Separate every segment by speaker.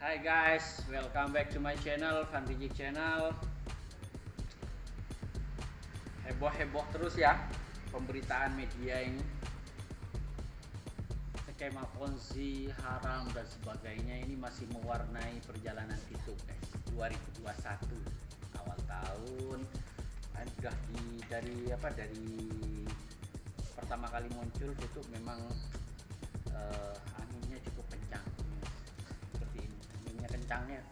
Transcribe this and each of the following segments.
Speaker 1: Hai guys, welcome back to my channel, Fanrijik Channel. Heboh-heboh terus ya pemberitaan media ini. Skema Ponzi, haram dan sebagainya ini masih mewarnai perjalanan Fitup guys. 2021 awal tahun sudah dari pertama kali muncul Fitup memang anginnya cukup kencang seperti ini, anginnya kencangnya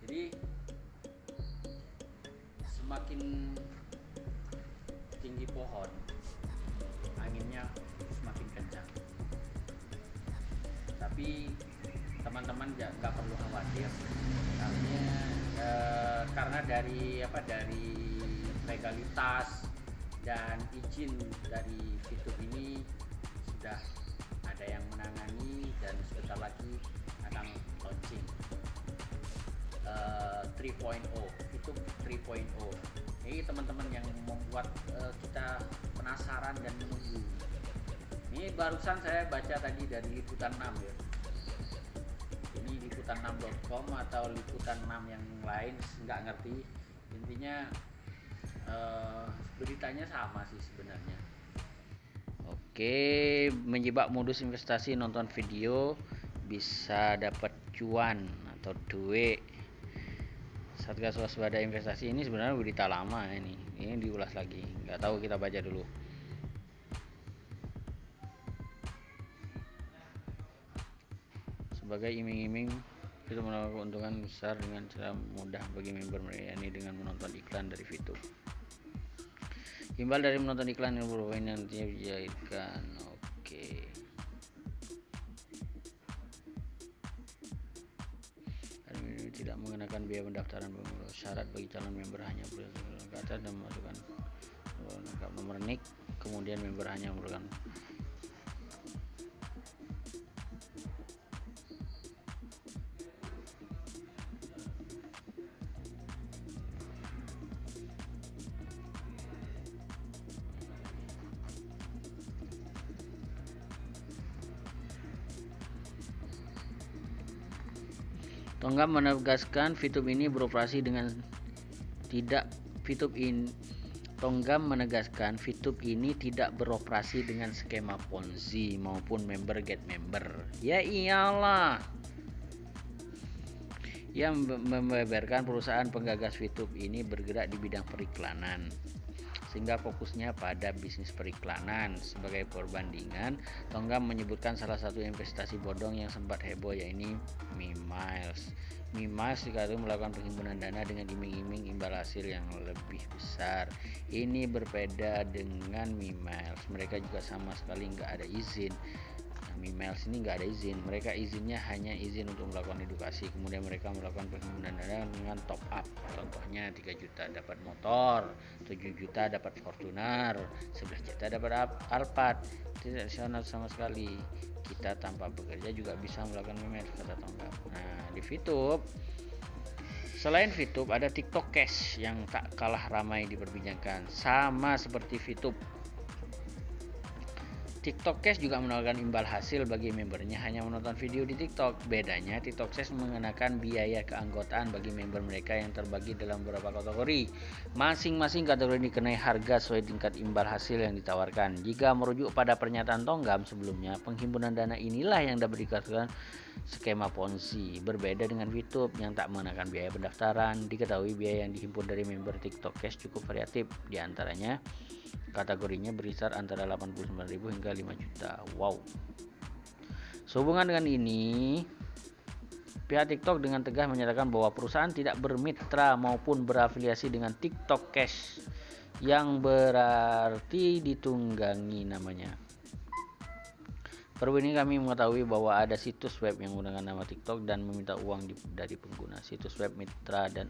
Speaker 1: jadi semakin tinggi pohon anginnya semakin kencang, tapi teman-teman nggak perlu khawatir karena dari legalitas dan izin dari Fitup ini sudah ada yang menangani dan sebentar lagi akan launching 3.0 Fitup 3.0. Jadi teman-teman yang membuat kita penasaran dan menunggu. Ini barusan saya baca tadi dari Liputan 6 ya. Ini liputan6.com atau liputan 6 yang lain, nggak ngerti. Intinya beritanya sama sih sebenarnya. Oke, menjebak modus investasi nonton video bisa dapat cuan atau duit. Satgas Waspada Investasi ini sebenarnya berita lama ini diulas lagi, nggak tahu, kita baca dulu. Sebagai iming-iming itu menawarkan keuntungan besar dengan cara mudah bagi member mereka, ini dengan menonton iklan dari Fitup. Imbal dari menonton iklan yang berbeda nantinya dijadikan oke. Tidak mengenakan biaya pendaftaran pengurus. Syarat bagi calon member hanya berdasarkan ke atas dan memasukkan lengkap nomor NIK, kemudian member hanya memerlukan Tonggam menegaskan Fitup ini beroperasi dengan Tonggam menegaskan Fitup ini tidak beroperasi dengan skema Ponzi maupun member get member. Ya iyalah. Yang membeberkan perusahaan penggagas Fitup ini bergerak di bidang periklanan, sehingga fokusnya pada bisnis periklanan. Sebagai perbandingan, Tonggam menyebutkan salah satu investasi bodong yang sempat heboh, yaitu Mimiles. Mimiles dikatakan melakukan penghimpunan dana dengan iming-iming imbal hasil yang lebih besar. Ini berbeda dengan Mimiles, mereka juga sama sekali nggak ada izin. Mimiles ini nggak ada izin, mereka izinnya hanya izin untuk melakukan edukasi, kemudian mereka melakukan penghimpunan dana dengan top up. Contohnya 3 juta dapat motor, 7 juta dapat Fortuner, 11 juta dapat Alphard. Tidak rasional sama sekali. Kita tanpa bekerja juga bisa melakukan Mimiles, kata Tonggam. Nah, di Fitup, selain Fitup ada TikTok Cash yang tak kalah ramai diperbincangkan. Sama seperti Fitup, TikTok Cash juga menawarkan imbal hasil bagi membernya hanya menonton video di TikTok. Bedanya, TikTok Cash mengenakan biaya keanggotaan bagi member mereka yang terbagi dalam beberapa kategori. Masing-masing kategori dikenai harga sesuai tingkat imbal hasil yang ditawarkan. Jika merujuk pada pernyataan Tonggam sebelumnya, penghimpunan dana inilah yang dapat dikatakan skema Ponzi. Berbeda dengan Fitup yang tak mengenakan biaya pendaftaran. Diketahui biaya yang dihimpun dari member TikTok Cash cukup variatif. Di antaranya kategorinya berkisar antara 89.000 hingga 5 juta. Wow. Sehubungan dengan ini, pihak TikTok dengan tegas menyatakan bahwa perusahaan tidak bermitra maupun berafiliasi dengan TikTok Cash, yang berarti ditunggangi namanya. Baru ini kami mengetahui bahwa ada situs web yang menggunakan nama TikTok dan meminta uang dari pengguna. Situs web mitra dan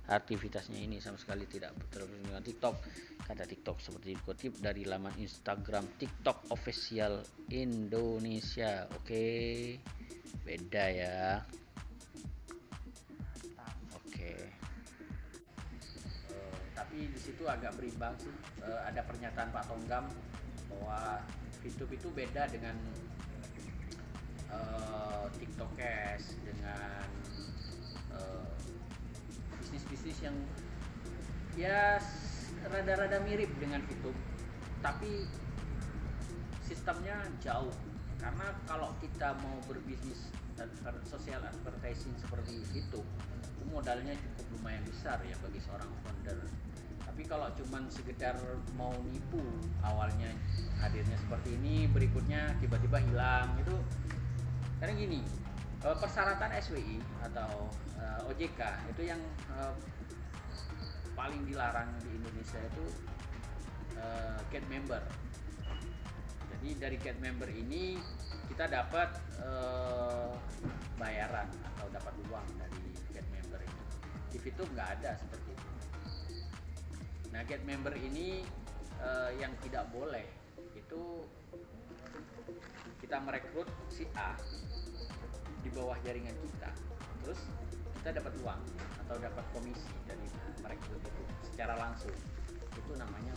Speaker 1: aktivitasnya ini sama sekali tidak terhubung dengan TikTok, kata TikTok, seperti dikutip dari laman Instagram TikTok Official Indonesia. Oke, beda ya. Oke. Tapi di situ agak berimbang sih. Ada pernyataan Pak Tonggam bahwa Fitup itu beda dengan TikTok Cash, dengan bisnis-bisnis yang ya rada-rada mirip dengan VTube, tapi sistemnya jauh. Karena kalau kita mau berbisnis social advertising seperti itu modalnya cukup lumayan besar ya bagi seorang founder. Tapi kalau cuman sekedar mau nipu, awalnya hadirnya seperti ini, berikutnya tiba-tiba hilang, itu karena gini, persyaratan SWI atau OJK itu yang paling dilarang di Indonesia itu get member. Jadi dari get member ini kita dapat bayaran atau dapat uang dari get member ini. Di VTube nggak ada seperti itu. Nah, get member ini yang tidak boleh itu kita merekrut si A di bawah jaringan kita, terus kita dapat uang atau dapat komisi dari merekrut itu secara langsung. Itu namanya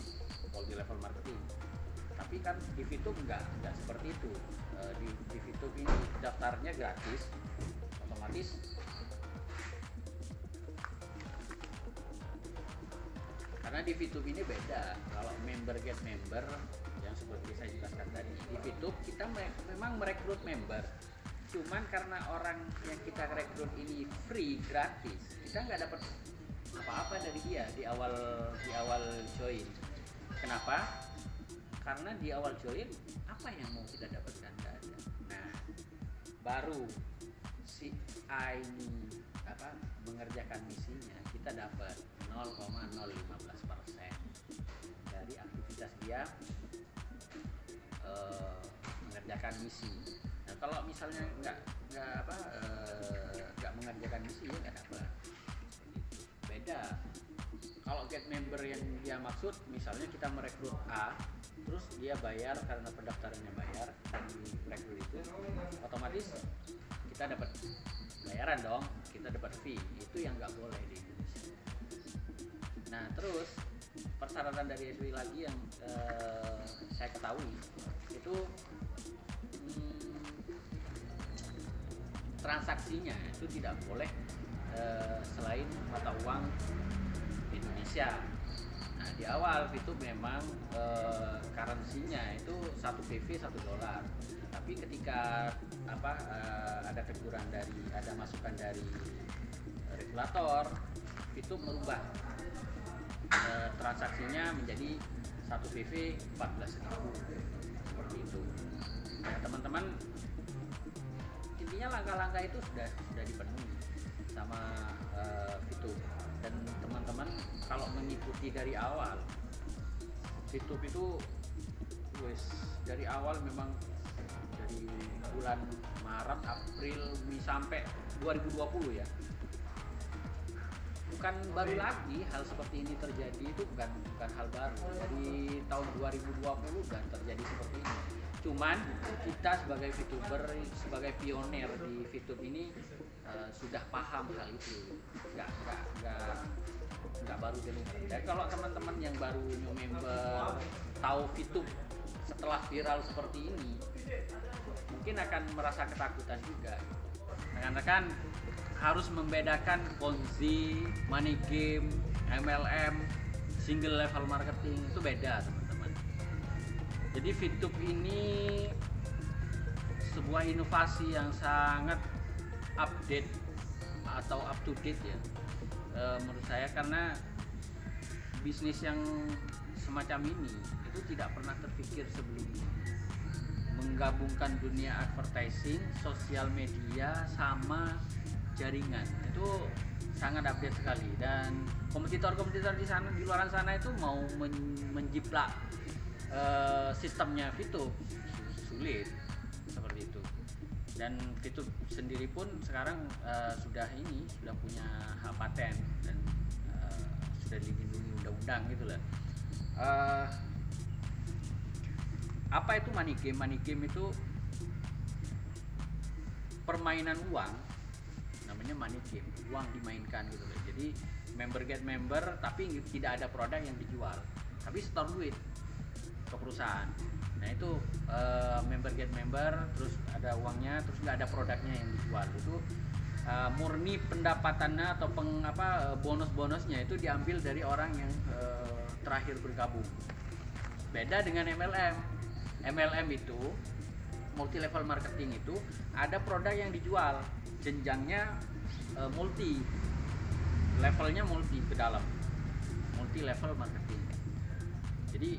Speaker 1: multi level marketing. Tapi kan di VTube nggak seperti itu. Di VTube ini daftarnya gratis, otomatis karena di VTube ini beda. Kalau member get member yang seperti saya jelaskan tadi, di VTube kita memang merekrut member, cuman karena orang yang kita rekrut ini free, gratis, kita nggak dapat apa-apa dari dia di awal join. Kenapa? Karena di awal join apa yang mau kita dapatkan? Nggak ada. Nah, baru si A ini mengerjakan misinya, kita dapat 0,015% dari aktivitas dia mengerjakan misi. Nah, kalau misalnya nggak mengerjakan misi ya nggak dapat. Beda. Kalau get member yang dia maksud, misalnya kita merekrut A, terus dia bayar karena pendaftarannya bayar dari rekrut itu, otomatis kita dapat bayaran dong, kita dapat fee. Itu yang nggak boleh di Indonesia. Nah, terus persyaratan dari SWI lagi yang saya ketahui itu transaksinya itu tidak boleh selain mata uang Indonesia. Nah, di awal itu memang currency-nya itu 1 PV $1. Tapi ketika ada teguran ada masukan dari regulator, itu merubah transaksinya menjadi 1 PV 14.000 seperti itu. Nah, teman-teman, intinya langkah-langkah itu sudah dipenuhi sama VTube. Dan teman-teman kalau mengikuti dari awal, VTube itu dari awal memang dari bulan Maret, April, sampai 2020 ya. Bukan baru lagi hal seperti ini terjadi, itu bukan hal baru. Dari tahun 2020 dan terjadi seperti ini. Cuman kita sebagai VTuber, sebagai pionir di VTube ini sudah paham hal itu. Nggak baru dengar. Dan kalau teman-teman yang baru new member tahu VTube setelah viral seperti ini, mungkin akan merasa ketakutan juga. Rekan-rekan harus membedakan Ponzi, money game, MLM, single level marketing, itu beda teman-teman. Jadi VTube ini sebuah inovasi yang sangat update atau up to date ya, menurut saya, karena bisnis yang semacam ini itu tidak pernah terpikir sebelumnya, menggabungkan dunia advertising, sosial media sama jaringan. Itu sangat update sekali, dan kompetitor-kompetitor di luar sana itu mau menjiplak sistemnya VTube sulit seperti itu. Dan VTube sendiri pun sekarang sudah punya hak paten dan sudah dilindungi undang-undang gitu lah. Apa itu money game? Money game itu permainan uang, namanya money game, uang dimainkan gitu loh. Jadi member get member, tapi tidak ada produk yang dijual, tapi setor duit ke perusahaan. Nah itu member get member, terus ada uangnya, terus nggak ada produknya yang dijual. Itu murni pendapatannya atau bonus-bonusnya itu diambil dari orang yang terakhir bergabung. Beda dengan MLM. MLM itu multi level marketing, itu ada produk yang dijual, jenjangnya multi levelnya, multi ke dalam, multi level marketing. Jadi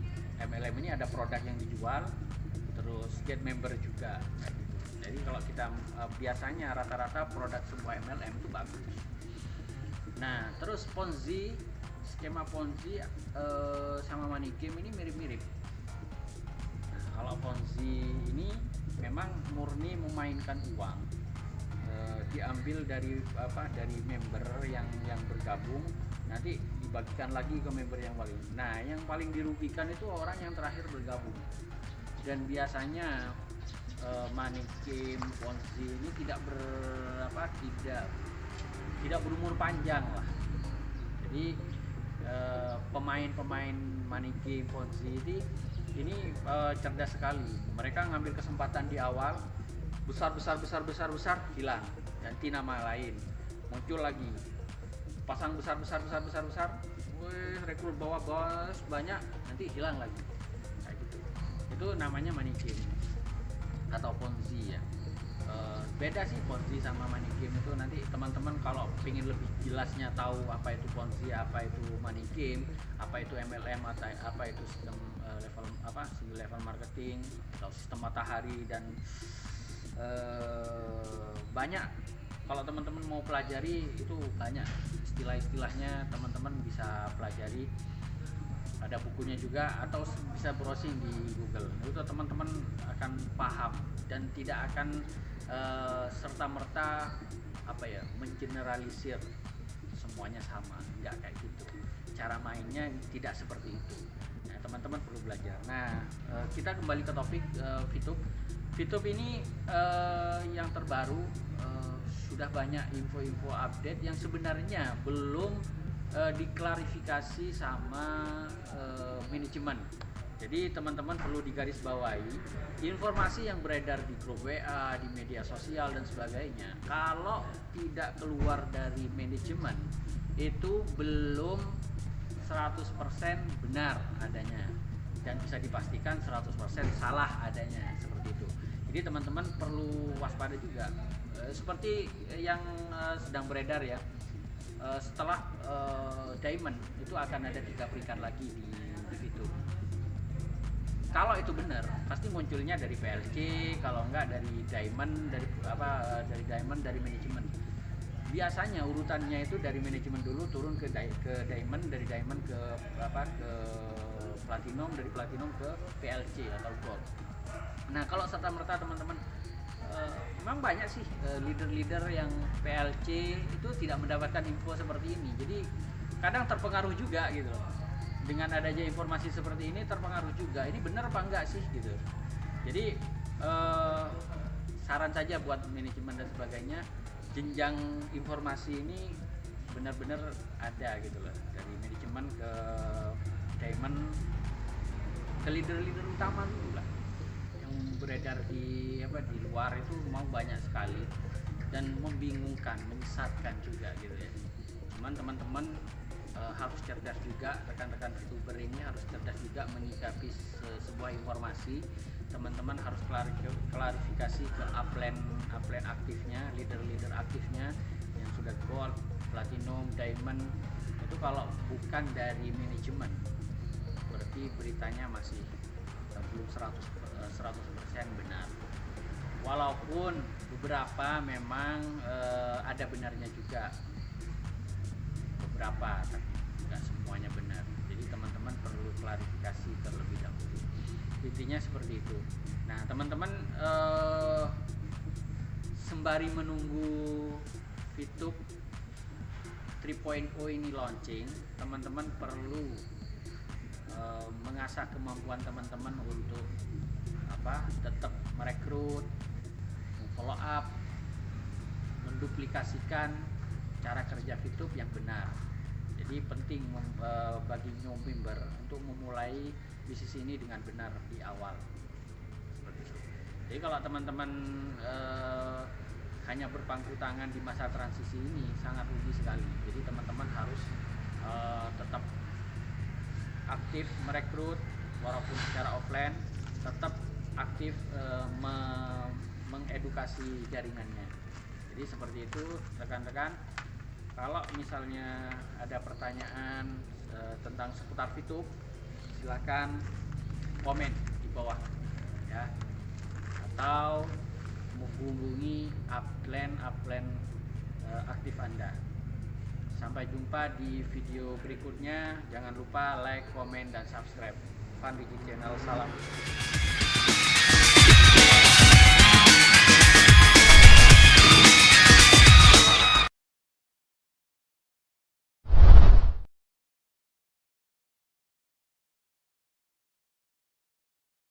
Speaker 1: MLM ini ada produk yang dijual, terus get member juga. Jadi kalau kita biasanya rata-rata produk sebuah MLM itu bagus. Nah terus Ponzi, skema Ponzi sama money game ini mirip-mirip. Nah, kalau Ponzi ini memang murni memainkan uang, diambil dari member yang bergabung, nanti dibagikan lagi ke member yang paling. Nah yang paling dirugikan itu orang yang terakhir bergabung. Dan biasanya money game Ponzi ini tidak berumur panjang lah. Jadi pemain-pemain money game Ponzi ini cerdas sekali. Mereka ngambil kesempatan di awal, besar hilang, ganti nama lain, muncul lagi, pasang besar, rekrut bawah bos banyak, nanti hilang lagi, kayak gitu. Itu namanya money game atau Ponzi ya. Beda sih Ponzi sama money game itu. Nanti teman-teman kalau pengen lebih jelasnya tahu apa itu Ponzi, apa itu money game, apa itu MLM, atau apa itu sistem single level marketing atau sistem matahari, dan banyak. Kalau teman-teman mau pelajari itu banyak istilah-istilahnya, teman-teman bisa pelajari, ada bukunya juga, atau bisa browsing di Google. Itu teman-teman akan paham dan tidak akan serta-merta mengeneralisir semuanya sama, enggak kayak gitu. Cara mainnya tidak seperti itu. Nah, teman-teman perlu belajar. Nah, kita kembali ke topik VTube. VTube ini yang terbaru, sudah banyak info-info update yang sebenarnya belum diklarifikasi sama manajemen. Jadi teman-teman perlu digarisbawahi, informasi yang beredar di grup WA, di media sosial dan sebagainya, kalau tidak keluar dari manajemen itu belum 100% benar adanya, dan bisa dipastikan 100% salah adanya, seperti itu. Jadi teman-teman perlu waspada juga. Seperti yang sedang beredar ya, setelah Diamond itu akan ada 3 peringkat lagi di situ. Kalau itu benar, pasti munculnya dari PLC, kalau enggak dari Diamond, dari manajemen. Biasanya urutannya itu dari manajemen dulu, turun ke Diamond, dari Diamond ke Platinum, dari Platinum ke PLC atau Gold. Nah, kalau serta-merta teman-teman, memang banyak sih leader-leader yang PLC itu tidak mendapatkan info seperti ini. Jadi kadang terpengaruh juga gitu. Dengan adanya informasi seperti ini terpengaruh juga. Ini benar apa enggak sih gitu. Jadi saran saja buat manajemen dan sebagainya, jenjang informasi ini benar-benar ada gitu loh, dari manajemen ke Diamond, ke leader-leader utama dulu lah. Yang beredar di luar itu mau banyak sekali dan membingungkan, menyesatkan juga gitu ya. Cuman teman-teman harus cerdas juga, rekan-rekan VTuber ini harus cerdas juga menyikapi sebuah informasi. Teman-teman harus klarifikasi ke upline aktifnya, leader aktifnya yang sudah Gold, Platinum, Diamond. Itu kalau bukan dari manajemen, berarti beritanya masih belum 100% benar. Walaupun beberapa memang ada benarnya juga, beberapa, tapi tidak semuanya benar. Jadi teman-teman perlu klarifikasi terlebih dahulu. Intinya seperti itu. Nah, teman-teman sembari menunggu VTube 3.0 ini launching, teman-teman perlu mengasah kemampuan teman-teman untuk tetap merekrut, follow up, menduplikasikan cara kerja VTube yang benar. Jadi penting bagi new member untuk memulai bisnis ini dengan benar di awal. Jadi kalau teman-teman hanya berpangku tangan di masa transisi ini sangat rugi sekali. Jadi teman-teman harus tetap aktif merekrut walaupun secara offline, tetap aktif mengedukasi jaringannya. Jadi seperti itu rekan-rekan. Kalau misalnya ada pertanyaan tentang seputar VTube, silakan komen di bawah ya, atau menghubungi upline aktif Anda. Sampai jumpa di video berikutnya. Jangan lupa like, komen, dan subscribe. Fun Digit Channel, salam.